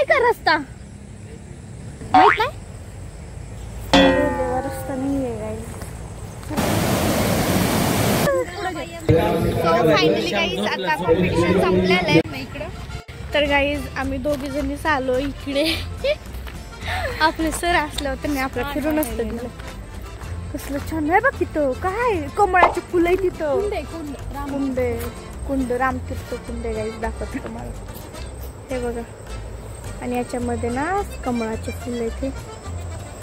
का रस्ता माहित नाही? रस्ता नाहीये फायनली गाईज आता कॉम्पिटिशन संपलेलं आहे इकडं. तर गाईज आम्ही दोघी जणीच आलो इकडे. आपले सर असल्यावर त्यांनी आपलं फिरून असतं दिलं. कसलं छान आहे बघ तिथं. काय कमळाचे फुलं आहे तिथं. कुंड रामतीर्थ कुंड गाईज दाखवत तुम्हाला. हे बघा आणि याच्यामध्ये ना कमळाचे फुल आहे ते.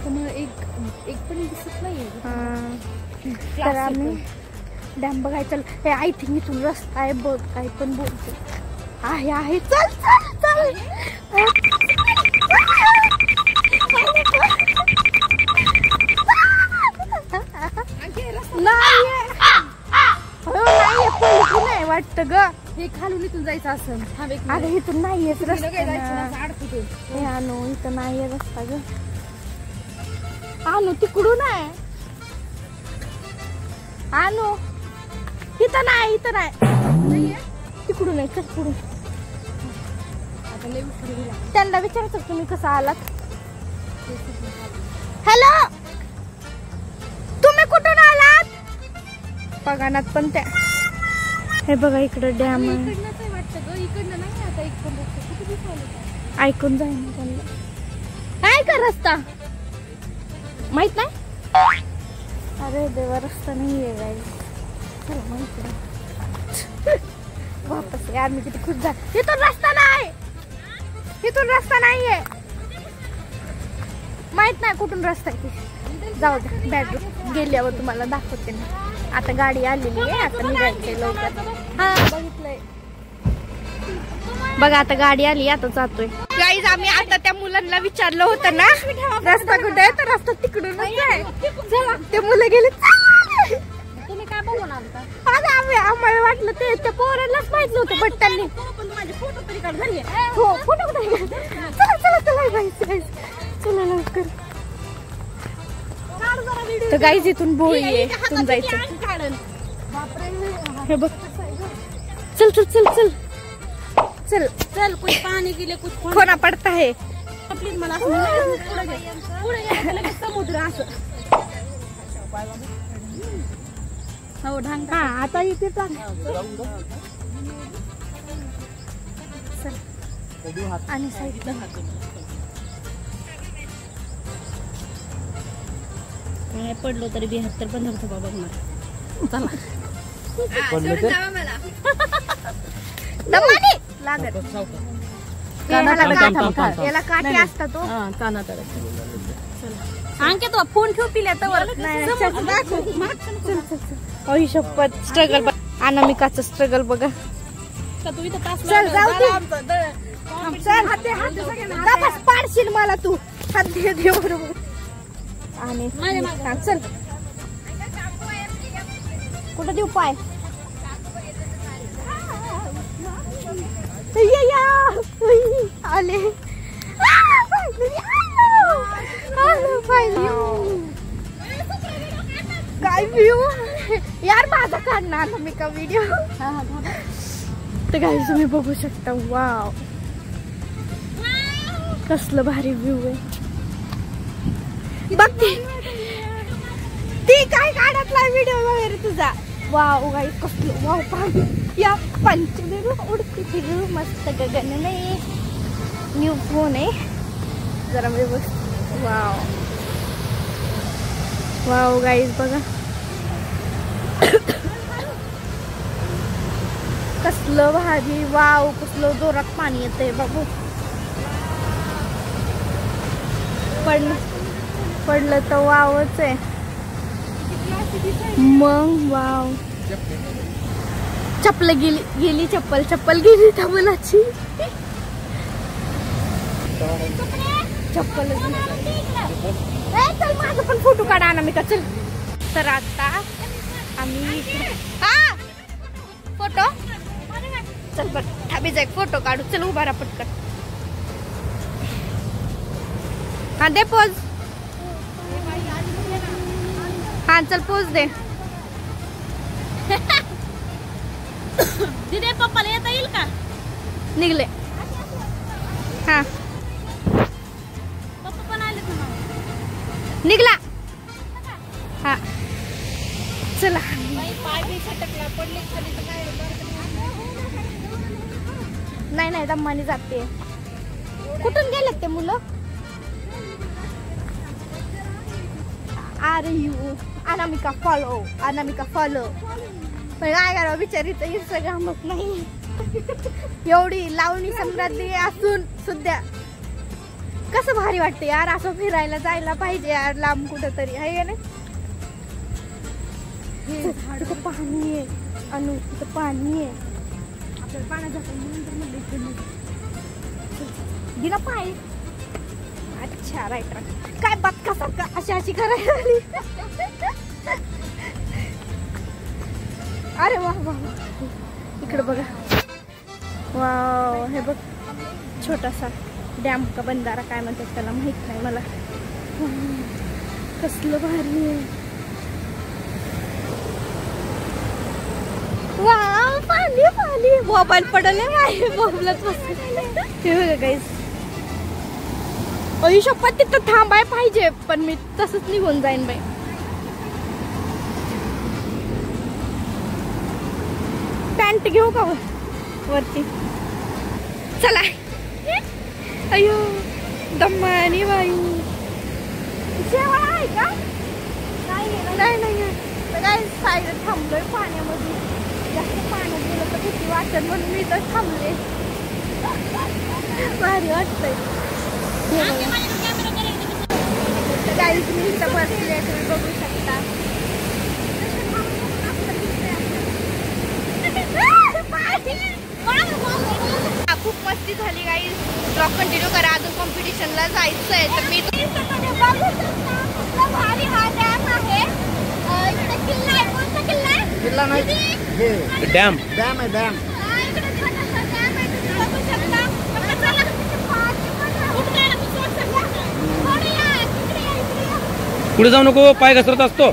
कमळ एक पण दिसत नाही. तर आम्ही डॅम बघायचं. हे आय थिंक इथून रस्ता आहे बघ. काही पण बोलतो आहे. चल चल चल. नाही वाटत ग. हे खालून इथून जायचं असं. अरे इथून नाहीये रस्ता. हे आणू इथं नाहीये रस्ता ग. आणू तिकडून आहे. आणू इथं नाही तिकडून आहे. तिकडून त्यांना विचारायचं तुम्ही कसं आलात. हॅलो तुम्ही कुठून आलात? पगानात पण त्या. हे बघा इकडं डॅम आहे. ऐकून जाईन त्यांना. काय का रस्ता माहित नाही? अरे देवा रस्ता नाहीये गाईस. चला माहिती वापस यार. मी किती खुश झाले. इथून रस्ता नाही. इथून रस्ता नाहीये. माहित नाही कुठून रस्ता आहे. जाऊ दे बॅटरी गेल्यावर तुम्हाला दाखवते ना. आता गाडी आलेली आहे. आता निघायचंय लवकर. हा बघितलंय बघा आता गाडी आली. आता जातोय गाईज. आम्ही आता त्या मुलांना विचारलं होतं ना रस्ता कुठे आहे. तर रस्ता तिकडून आहे. ते मुलं गेले. तुम्ही काय बघून आलता? आम्हाला वाटलं ते त्या पोरांनाच माहित नव्हतं. बट त्यांनी फोटो तरी काढ झाली. हो फोटो कुठे. चला चला चला चला लवकर. तर गाईज इथून भोळी आहे. इथून जायचं. हे बघ. चल चल चल चल चल चल. कुछ पाणी गेले कुछ खोना पडता है. प्लीज मला समुद्र असं. हो ढांग. हा आता इथे आणि साईडला नाही पडलो तरी 72-15 बघ ना. चला याला काठी असतात. अंकित फोन ठेव पिल्या तर शपथ. स्ट्रगल अनामिकाचं स्ट्रगल बघा. चल जाऊ. पाडशील मला तू. हात दे बरोबर. आणि चल कुठं देऊ पाय. आले काय व्ह्यू यार. माझा काढणार मी का व्हिडिओ. तर काही तुम्ही बघू शकता. वाव कसलं भारी व्ह्यू आहे. बघते ती काय काढतला व्हिडिओ वगैरे तुझा. वाव गाई कसलं वाव. पाणी या पंचदेव उडती फिरू मस्त गगन में. न्यू फोन आहे जरा व्यवस्थित. वाव वाव गाईज बघा कसलं भारी. वाव कसलं जोरात पाणी येतंय बाबू. पडलं तर वावच आहे मग. वाव चप्पल गेली चप्पल गेली त्या मुलाची. चप्पल चल माझा पण फोटो काढा ना मी का. चल तर आता आम्ही फोटो. चल बघ थांबी जाय फोटो काढू. चल उभा राहा पटकन. हा दे पोज. हा चल पोज दे. दिदे पप्पाला येता येईल का. निघले. हा दम्मानी जाते. कुठून गेलेत ते मुलं? Are you Anamika follow, Anamika follow. पण काय करावं बिचारीचं इंस्टाग्रामच नाही. एवढी लावणी संक्रांती असून सुद्धा कसं भारी वाटतं यार. असं फिरायला जायला पाहिजे यार, लांब कुठं तरी आहे ना. तिथं पाणी आहे अनु, तिथं पाणी आहे. आपल्याला पाण्यात दिना पाय. अच्छा राईट राईट. काय बदकासारखं अशी अशी करायला आली. अरे वा वा, इकडे बघा. वाव, हे बघ छोटासा डॅम का बंधारा काय म्हणतात त्याला माहित नाही मला. कसलं भारी आहे. वाव, पाणी पाणी. मोबाईल पडले माझे, मोबाईलच बसले. हे बघा गाईस. अई शपथ तिथं थांबाय पाहिजे, पण मी तसंच निघून जाईन बाई. पॅन्ट घेऊ का वरती? चला. अयो दम्मानी वायू. जेवण आहे का? नाही नाही. काय साईड थांबलोय पाण्यामध्ये. जास्त पाण्यात गेलं तर किती वाटत म्हणून मी तर थांबले. भारी वाटतंय. काही तुम्ही इथं बसले तुम्ही बघू शकता. खूप मस्ती झाली गाईज. ब्लॉग कंटिन्यू करा, अजून कॉम्पिटिशनला जायचं आहे. तर मी भारी हा डॅम आहे. किल्ला आहे. कोणता किल्ला आहे? किल्ला नाही, डॅम. डॅम आहे डॅम. पुढे जाऊ नको, पाय घसरत असतो.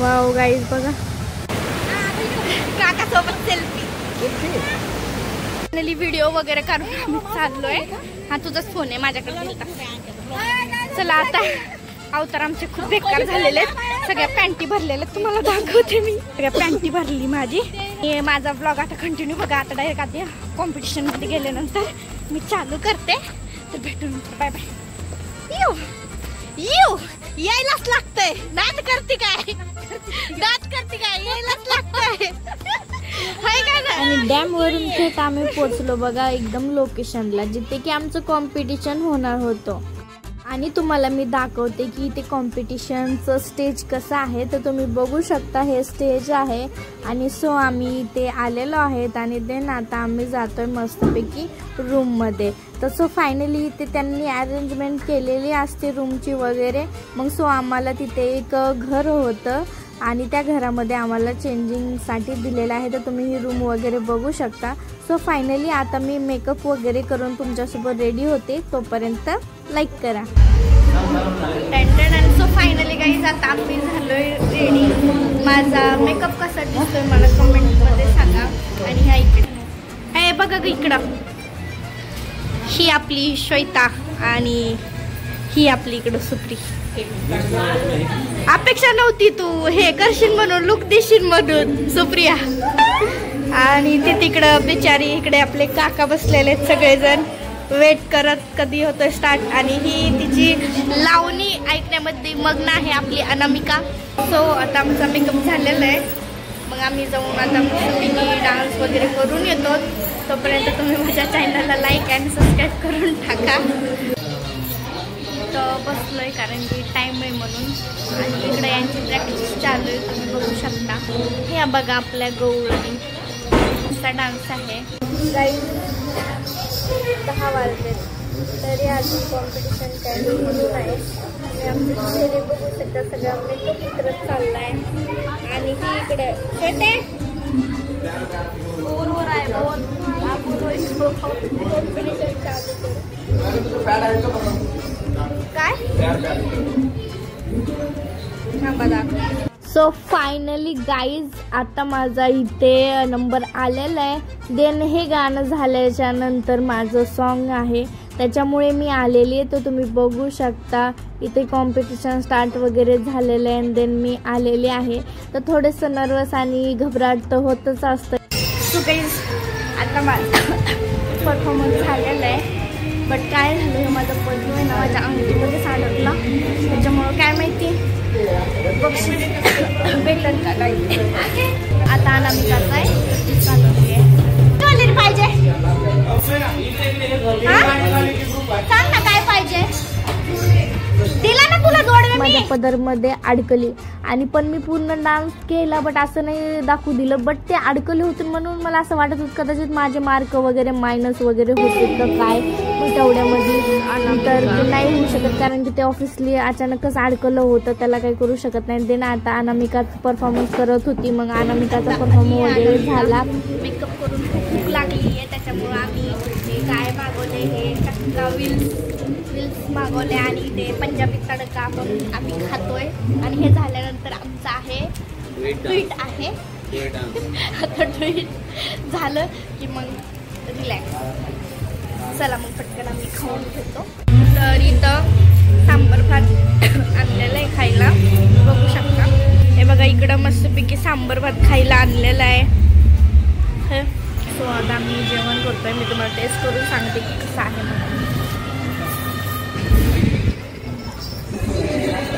वाव गाईज बघा, काकासोबत सेल्फी. फायनली व्हिडिओ वगैरे काढून आम्ही चाललोय. हा तुझाच फोन आहे, माझ्याकडे. चला आता अवतार आमचे खूप बेकार झालेले आहेत. सगळ्या पॅन्टी भरलेल्या तुम्हाला दाखवते मी. सगळ्या पॅन्टी भरली माझी. हे माझा ब्लॉग आता कंटिन्यू बघा. आता डायरेक्ट आता कॉम्पिटिशन मध्ये गेल्यानंतर मी चालू करते. तर भेटून बाय बाय. येऊ येऊ यायलाच लागतंय. नाद करते काय, नाद करते काय, यायलाच लागतंय. आणि डॅम वरून थेट आम्ही पोहोचलो बघा एकदम लोकेशनला, जिथे की आमचं कॉम्पिटिशन होणार होतं. आणि तुम्हाला मी दाखवते की ते कॉम्पिटिशनचं स्टेज कसं आहे. तर तुम्ही बघू शकता हे स्टेज आहे. आणि सो आम्ही इथे आलेलो आहेत आणि देन आता आम्ही जातोय मस्तपैकी रूममध्ये. तर सो फायनली इथे त्यांनी अरेंजमेंट केलेली असते रूमची वगैरे. मग सो आम्हाला तिथे एक घर होतं आणि त्या घरामध्ये आम्हाला चेंजिंगसाठी दिलेलं आहे. तर तुम्ही ही रूम वगैरे बघू शकता. सो फायनली आता मी मेकअप वगैरे करून तुमच्यासोबत रेडी होते. तोपर्यंत लाईक करा. सो फायनली गाईज आता आम्ही झालोय रेडी. माझा मेकअप कसा दिसतोय मला कमेंटमध्ये सांगा. आणि ह्या इकडे हे बघा इकडं, ही आपली श्वेता आणि ही आपली इकडं सुप्री. अपेक्षा नव्हती तू हे करशील म्हणून, लुक देशील म्हणून सुप्रिया. आणि ते तिकडं बिचारी इकडे आपले काका बसलेले सगळेजण वेट करत कधी होतं स्टार्ट. आणि ही तिची लावणी ऐकण्यामध्ये मग्न आहे आपली अनामिका. सो आता आमचा मेकअप झालेला आहे. मग आम्ही जाऊन आता मस्तपैकी डान्स वगैरे करून येतो. तोपर्यंत तुम्ही माझ्या चॅनलला लाईक आणि सबस्क्राईब करून टाका. तर बसलोय कारण की टाईम आहे म्हणून. आणि इकडे यांची प्रॅक्टिस चालू आहे, तुम्ही बघू शकता. हे बघा आपल्या गवळणी असा डान्स आहे. 10 वाजले तरी अजून कॉम्पिटिशन काय सुरू नाही. आणि आमचे चेहरे बघू शकता सगळा मेकअप इकडे चाललाय. आणि ही इकडे छोटे फोनवर आहे कॉम्पिटिशन चालू काय थांबा दाखव. सो फायनली गाईज आता माझा इथे नंबर आलेला आहे. देन हे गाणं झाल्याच्या नंतर माझं सॉन्ग आहे त्याच्यामुळे मी आलेली आहे. तर तुम्ही बघू शकता इथे कॉम्पिटिशन स्टार्ट वगैरे झालेलं आहे. आणि देन मी आलेली आहे. तर थोडंसं नर्वस आणि घबराट तर होतच असतं. सो गाईज आता माझा परफॉर्मन्स झालेला आहे. बट काय झालं हे माझं पडलो आहे ना माझ्या अंगठीमध्ये साडकला. त्याच्यामुळं काय माहिती बक्षीस भेटल का काही. आता अनामिकाचा आहे पाहिजे सांग ना काय पाहिजे दिला ना तुला जोडवे माझ्या पदरमध्ये अडकली. आणि पण मी पूर्ण डान्स केला बट असं नाही दाखवू दिलं. बट ते अडकले होते म्हणून मला असं वाटत होतं कदाचित माझे मार्क वगैरे मायनस वगैरे होते का काय तेवढ्यामध्ये. तर ते नाही होऊ शकत कारण की ते ऑफिसली अचानकच अडकलं होतं. त्याला काही करू शकत नाही. ते ना आता अनामिकाचा परफॉर्मन्स करत होती. मग अनामिकाचा परफॉर्मन्स वगैरे झाला. मेकअप करून भूक लागली आहे त्याच्यामुळं आम्ही काय मागवले हे विल्स मागवले आणि ते पंजाबी तडका आम्ही खातोय. आणि हे झाल्यानंतर आमचं आहे ट्वीट आहे. आता ट्वीट झालं की मग रिलॅक्स. चला मग पटकन आम्ही खाऊन घेतो. तर इथं सांबर भात आणलेलं आहे खायला बघू शकता. हे बघा इकडं मस्तपैकी सांबर भात खायला आणलेला आहे. सो आता आम्ही जेवण करतोय. मी तुम्हाला टेस्ट करून सांगते की कसं आहे म्हणून.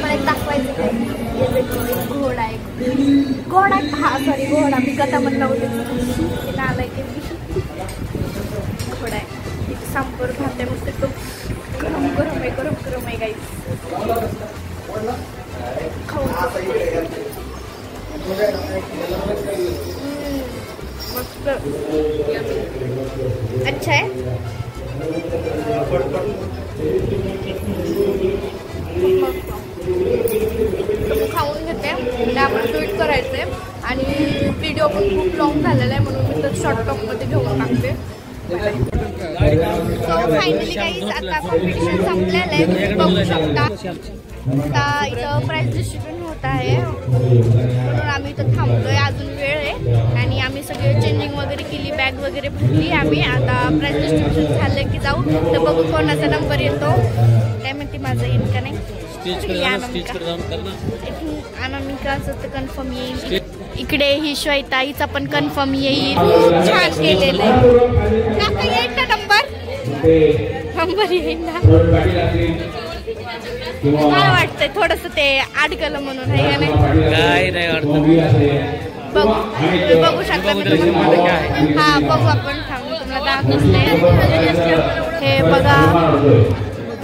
मला दाखवायचं घोडा आहे घोडा हा सॉरी घोडा मी कथा म्हणला होते आलाय की घोडा आहे. इथे सांबर भात आहे मस्त तो गरम गरम आहे गरम गरम आहे गाईस. खाऊ मस्त अच्छा आहे. खाऊन घेते आणि आपण ट्वीट करायचे. आणि व्हिडिओ पण खूप लॉंग झालेला आहे म्हणून मी तर शॉर्ट टॉपमध्ये घेऊन टाकते. सो फायनली गाईज आता कॉम्पिटिशन संपलेलं आहे. तुम्ही बघू शकता आता इथं प्राइज डिस्ट्रीब्युशन होत आहे म्हणून आम्ही इथं थांबलोय. अजून वेळ आहे आणि आम्ही सगळे चेंजिंग वगैरे केली बॅग वगैरे भरली आम्ही. आता प्राइज डिस्ट्रीब्युशन झालं की जाऊ तर बघू कोणाचा नंबर येतो. काय म्हणते माझं येईल का नाही. अनामिकाचं तर कन्फर्म येईल. इकडे ही श्वेता हिचा पण कन्फर्म येईल. छान केलेलं आहे. येईल ना नंबर येईल ना. काय वाटतंय थोडस ते अडकलं म्हणून आहे का नाही. बघू शकता हा बघू आपण थांबू तुम्हाला दाखवते. हे बघा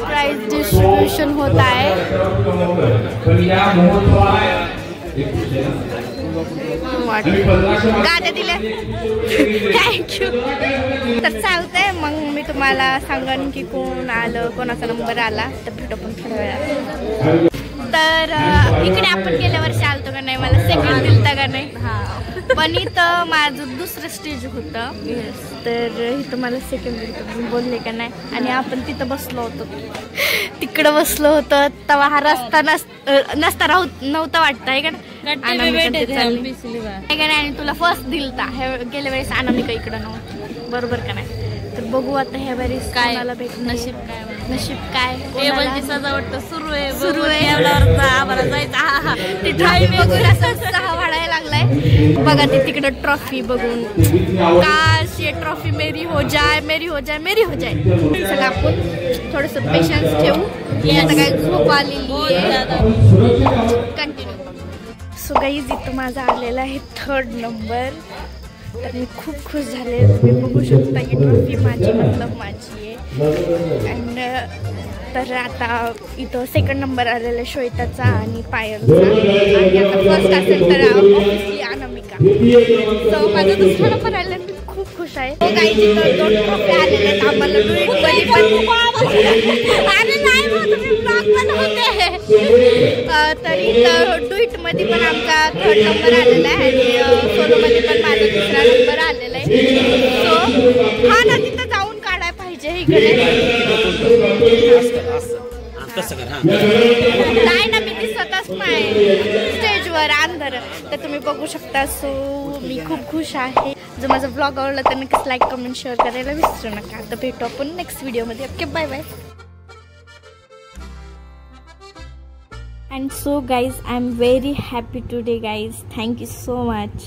प्राइज डिस्ट्रीब्युशन होत आहे. गाद्या दिल्या थँक्यू. तर चालतंय मग मी तुम्हाला सांगन की कोण आलं कोणाचा नंबर आला तर भेटू पण थोड्या वेळात. तर इकडे आपण गेल्या वर्षी आलतो का नाही मला सेकंड दिलता का नाही. पण इथं माझं दुसरं स्टेज होतं तर इथं मला सेकंड दिलतं बोलले का नाही. आणि आपण तिथं बसलो होतो तिकडं बसलो होतं तेव्हा हा रस्ता नसता नव्हता वाटतं आहे का नाही. आणि तुला फर्स्ट दिलता हे गेल्या वेळेस अनामिका इकडं नव्हतं बरोबर का नाही. तर बघू आता ह्या वेळेस काय मला भेट नशीब काय टेबलची सजावट तर सुरू आहे आम्हाला जायचं. ते ट्रॉफी बघून असं सहा वाढायला लागलाय बघा. ते तिकडं ट्रॉफी बघून काश ये ट्रॉफी मेरी हो जाए. चला आपण थोडस पेशन्स ठेवू. आता काय झोप आलेली कंटिन्यू. सो गाईज इथं माझा आलेला आहे 3rd नंबर. तर मी खूप खुश झाले. तुम्ही बघू शकता ही ट्रॉफी माझी मतलब माझी आहे. अँड तर आता इथं 2nd नंबर आलेला श्वेताचा आणि पायलचा. आणि आता फर्स्ट असेल तर ऑब्व्हियसली अनामिका. सो माझा 2रा नंबर आला मी खूप खुश खुश आहे. गाईची तर 2 ट्रॉफी आलेले आहेत आम्हाला डुईटमध्ये पण. अरे नाही मग तुम्ही ब्लॉग पण होते. तरी डुईटमध्ये पण आमचा 3rd नंबर आलेला आहे आणि सोलोमध्ये पण माझा 3रा नंबर आलेला आहे. सो हा ना तिथं जाऊन काढायला पाहिजे इकडे. नाही ना मी दिसतच नाही स्टेजवर अंधार. तर तुम्ही बघू शकता. सो मी खूप खुश आहे. जर माझा ब्लॉग आवडला तर नक्कीच लाईक कमेंट शेअर करायला विसरू नका. तर भेटू आपण नेक्स्ट व्हिडिओमध्ये. Okay bye bye. And so guys, I'm very happy today guys. Thank you so much.